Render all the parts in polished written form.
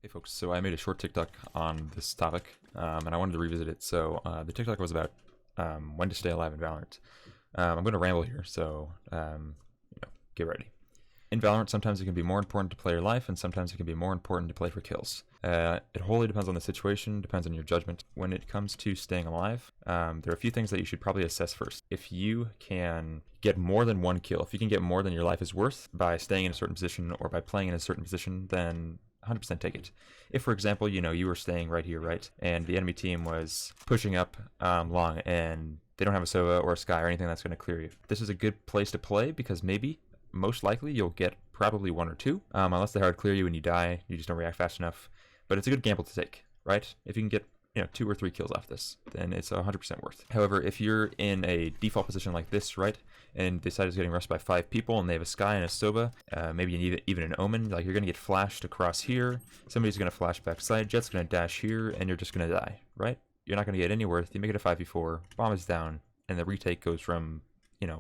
Hey folks, so I made a short TikTok on this topic, and I wanted to revisit it. So the TikTok was about when to stay alive in Valorant. I'm going to ramble here, so get ready. In Valorant, sometimes it can be more important to play your life, and sometimes it can be more important to play for kills. It wholly depends on the situation, depends on your judgment. When it comes to staying alive, there are a few things that you should probably assess first. If you can get more than one kill, if you can get more than your life is worth by staying in a certain position or by playing in a certain position, then 100% take it. If, for example, you were staying right here, right, and the enemy team was pushing up long, and they don't have a Sova or a Sky or anything that's going to clear you, this is a good place to play because most likely, you'll get probably one or two, unless they hard clear you and you die, you just don't react fast enough. But it's a good gamble to take, right? If you can get 2 or 3 kills off this, then it's 100% worth. However, if you're in a default position like this, right, and the side is getting rushed by 5 people, and they have a Sky and a Sova, maybe even an Omen, like you're gonna get flashed across here. Somebody's gonna flash backside, Jett's gonna dash here, and you're just gonna die, right? You're not gonna get any worth. You make it a 5v4, bomb is down, and the retake goes from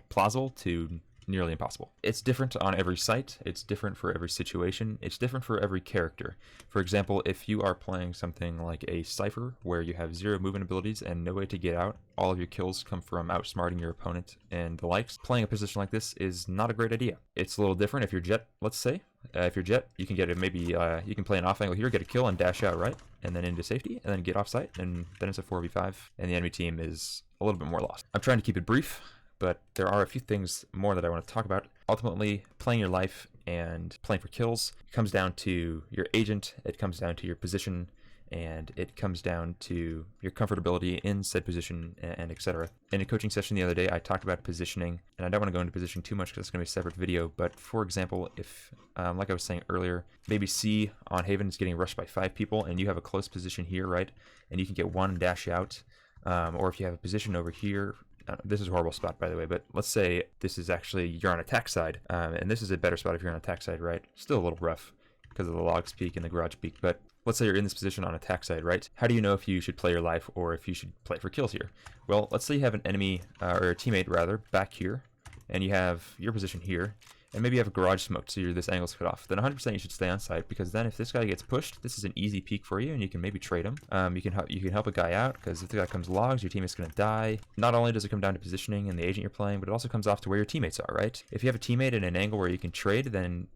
plausible to nearly impossible. It's different on every site, it's different for every situation, it's different for every character. For example, if you are playing something like a Cypher where you have 0 movement abilities and no way to get out, all of your kills come from outsmarting your opponent and the likes, playing a position like this is not a great idea. It's a little different if you're Jett, let's say. If you're Jett, you can get you can play an off angle here, get a kill and dash out, right? And then into safety, and then get off site, and then it's a 4v5, and the enemy team is a little bit more lost. I'm trying to keep it brief, but there are a few things more that I want to talk about. Ultimately, playing your life and playing for kills comes down to your agent, it comes down to your position, and it comes down to your comfortability in said position, and etc. In a coaching session the other day, I talked about positioning, and I don't want to go into position too much because it's going to be a separate video, but for example, if, like I was saying earlier, maybe C on Haven is getting rushed by 5 people, and you have a close position here, right, and you can get one and dash out, or if you have a position over here, this is a horrible spot, by the way, but let's say this is actually, you're on attack side, and this is a better spot if you're on attack side, right? Still a little rough because of the logs peak and the garage peak, but let's say you're in this position on attack side, right? How do you know if you should play your life or if you should play for kills here? Well, let's say you have an enemy, or a teammate rather, back here, and you have your position here, and maybe you have a garage smoked, so this angle's cut off. Then 100% you should stay on site, because then if this guy gets pushed, this is an easy peek for you, and you can maybe trade him. You can help a guy out, because if the guy comes logs, your teammate's going to die. Not only does it come down to positioning and the agent you're playing, but it also comes off to where your teammates are, right? If you have a teammate in an angle where you can trade, then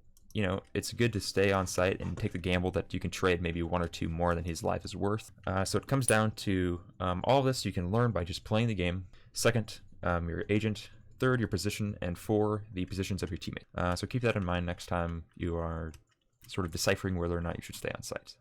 it's good to stay on site and take the gamble that you can trade maybe 1 or 2 more than his life is worth. So it comes down to all of this you can learn by just playing the game. Second, your agent. Third, your position, and 4, the positions of your teammate. So keep that in mind next time you are sort of deciphering whether or not you should stay on site.